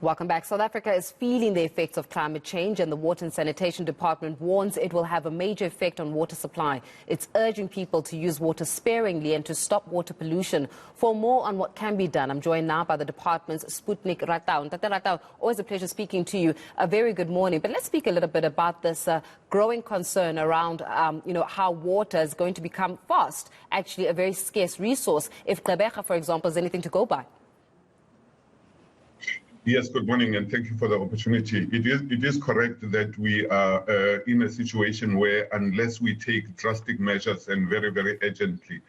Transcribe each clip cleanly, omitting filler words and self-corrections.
Welcome back. South Africa is feeling the effects of climate change, and the Water and Sanitation Department warns it will have a major effect on water supply. It's urging people to use water sparingly and to stop water pollution. For more on what can be done, I'm joined now by the department's Sputnik Ratau. Tate Ratau, always a pleasure speaking to you. A very good morning. But let's speak a little bit about this growing concern around, how water is going to become fast, actually a very scarce resource, if Gqeberha, for example, is anything to go by. Yes, good morning, and thank you for the opportunity. It is correct that we are in a situation where, unless we take drastic measures and very, very urgently,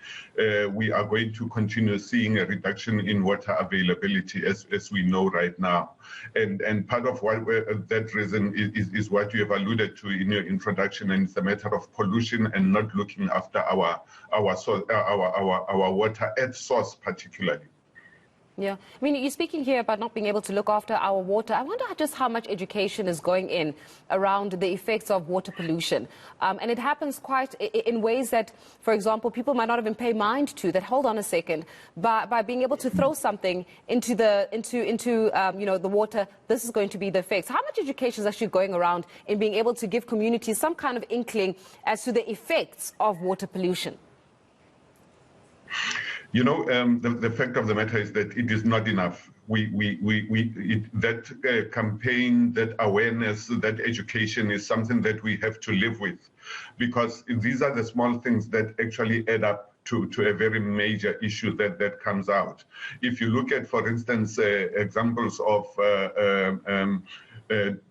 we are going to continue seeing a reduction in water availability, as we know right now. And part of that reason is what you have alluded to in your introduction, and it's a matter of pollution and not looking after our water at source, particularly. Yeah, I mean, you're speaking here about not being able to look after our water. I wonder just how much education is going in around the effects of water pollution. And it happens quite in ways that, for example, people might not even pay mind to, that hold on a second, by being able to throw something into the the water, this is going to be the effects. How much education is actually going around in being able to give communities some kind of inkling as to the effects of water pollution? You know, the fact of the matter is that it is not enough. That campaign, that awareness, that education is something that we have to live with, because these are the small things that actually add up to a very major issue that comes out. If you look at, for instance, examples of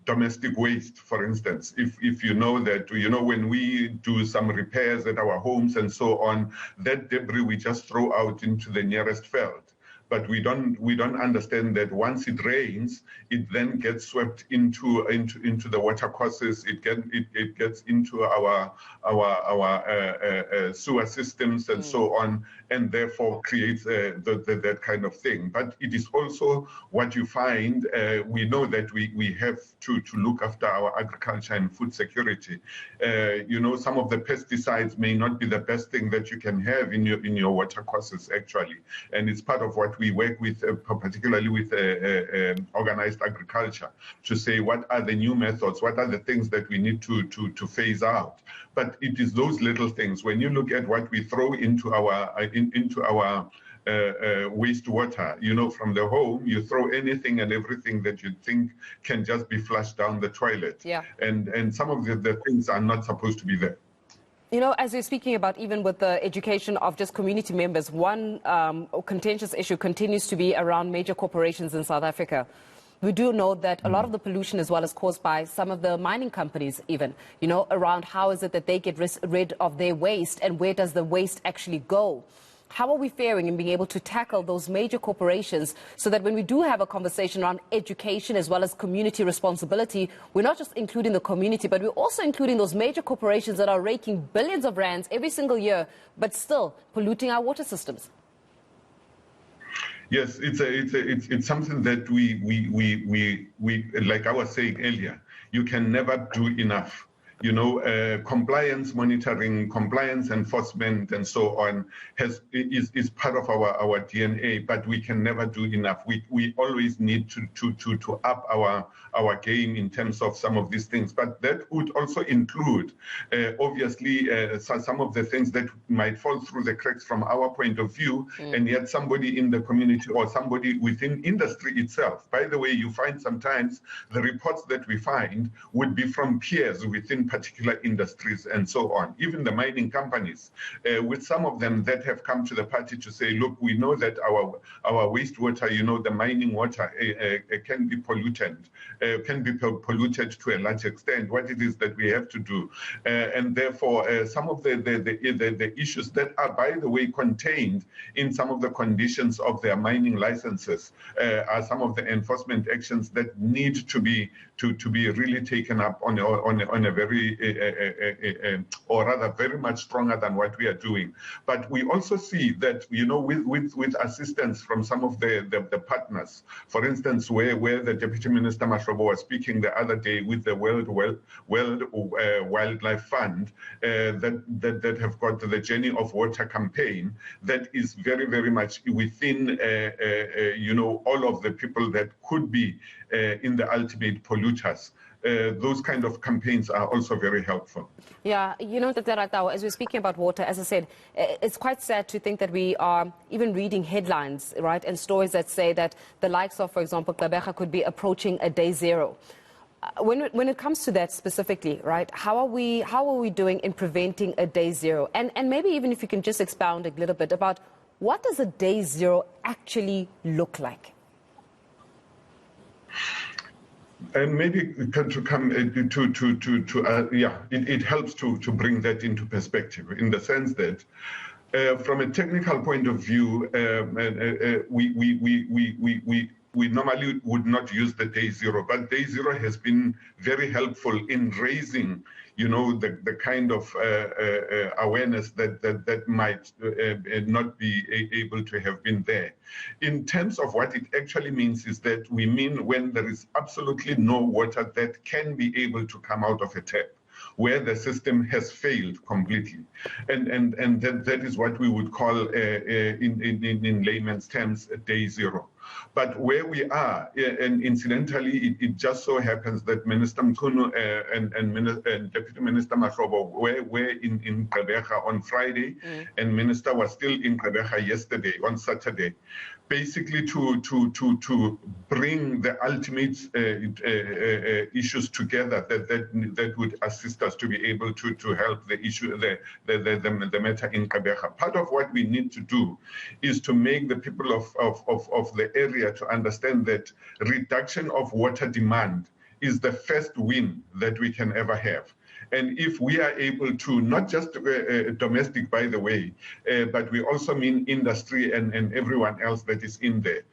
domestic waste, for instance, if you know that, when we do some repairs at our homes and so on, that debris we just throw out into the nearest veld. But we don't understand that once it rains, it then gets swept into the water courses. It gets into our sewer systems and so on, and therefore creates that kind of thing. But it is also what you find. We know that we have to look after our agriculture and food security. Some of the pesticides may not be the best thing that you can have in your water courses, actually, and it's part of what we work with, particularly with organized agriculture, to say what are the new methods, what are the things that we need to phase out. But it is those little things. When you look at what we throw into our wastewater, from the home, you throw anything and everything that you think can just be flushed down the toilet. Yeah. And some of the things are not supposed to be there. As you're speaking about, even with the education of just community members, one contentious issue continues to be around major corporations in South Africa. We do know that a lot of the pollution as well is caused by some of the mining companies even, around how is it that they get rid of their waste and where does the waste actually go? How are we faring in being able to tackle those major corporations so that when we do have a conversation around education as well as community responsibility, we're not just including the community, but we're also including those major corporations that are raking billions of rands every single year, but still polluting our water systems? Yes, it's something that we like I was saying earlier, you can never do enough. Compliance monitoring, compliance enforcement, and so on is part of our DNA, but we can never do enough. We always need to up our game in terms of some of these things. But that would also include, obviously, some of the things that might fall through the cracks from our point of view, and yet somebody in the community or somebody within industry itself. By the way, you find sometimes the reports that we find would be from peers within particular industries and so on, even the mining companies, with some of them that have come to the party to say, look, we know that our wastewater, the mining water can be polluted to a large extent, what it is that we have to do. And therefore, some of the issues that are, by the way, contained in some of the conditions of their mining licenses are some of the enforcement actions that need to be really taken up on a very or rather very much stronger than what we are doing. But we also see that, you know, with assistance from some of the partners, for instance, where the Deputy Minister Mashele was speaking the other day with the World Wildlife Fund, that have got the Journey of Water campaign, that is very, very much within, you know, all of the people that could be in the ultimate polluters. Those kind of campaigns are also very helpful. Yeah, you know, as we're speaking about water, as I said, it's quite sad to think that we are even reading headlines, right, and stories that say that the likes of, for example, Gqeberha could be approaching a day zero. When it comes to that specifically, right, how are we doing in preventing a day zero? And maybe even if you can just expound a little bit about what does a day zero actually look like? And maybe to come it helps to bring that into perspective, in the sense that from a technical point of view, we normally would not use the day zero, but day zero has been very helpful in raising, you know, the kind of awareness that might not be able to have been there. In terms of what it actually means is that we mean when there is absolutely no water that can be able to come out of a tap, where the system has failed completely. And that is what we would call, in layman's terms, a day zero. But where we are, and incidentally, it just so happens that Minister Mkhunu and Deputy Minister Mashele were in Gqeberha on Friday, and Minister was still in Gqeberha yesterday, on Saturday, basically to bring the ultimate issues together that would assist us to be able to help the issue, the matter in Gqeberha. Part of what we need to do is to make the people of the area to understand that reduction of water demand is the first win that we can ever have. And if we are able to, not just domestic, by the way, but we also mean industry and everyone else that is in there.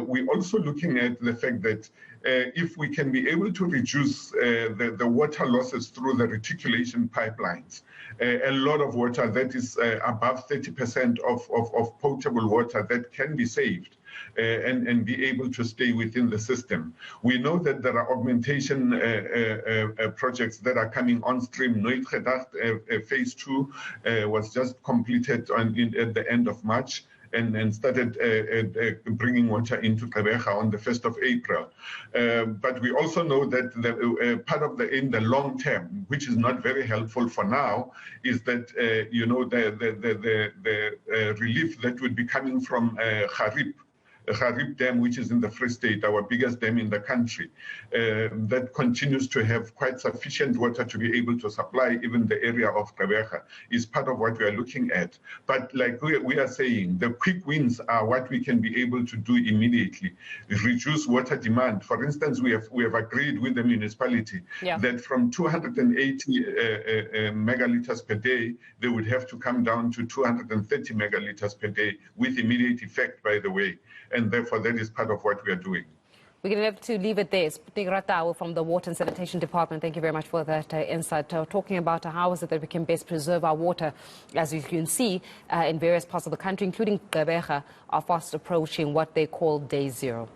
We're also looking at the fact that if we can be able to reduce the water losses through the reticulation pipelines, a lot of water, that is above 30% of potable water, that can be saved. And be able to stay within the system. We know that there are augmentation projects that are coming on stream. Nooit Gedacht phase 2 was just completed at the end of March and started bringing water into Gqeberha on the 1st of April. But we also know that part of in the long term, which is not very helpful for now, is that you know, the relief that would be coming from Garib Dam, which is in the Free State, our biggest dam in the country, that continues to have quite sufficient water to be able to supply even the area of Gqeberha, is part of what we are looking at. But like we are saying, the quick wins are what we can be able to do immediately. Reduce water demand. For instance, we have agreed with the municipality that from 280 megaliters per day, they would have to come down to 230 megaliters per day with immediate effect, by the way. And therefore, that is part of what we are doing. We're going to have to leave it there. From the Water and Sanitation Department, thank you very much for that insight. Talking about how is it that we can best preserve our water. As you can see, in various parts of the country, including Gqeberha, are fast approaching what they call day zero.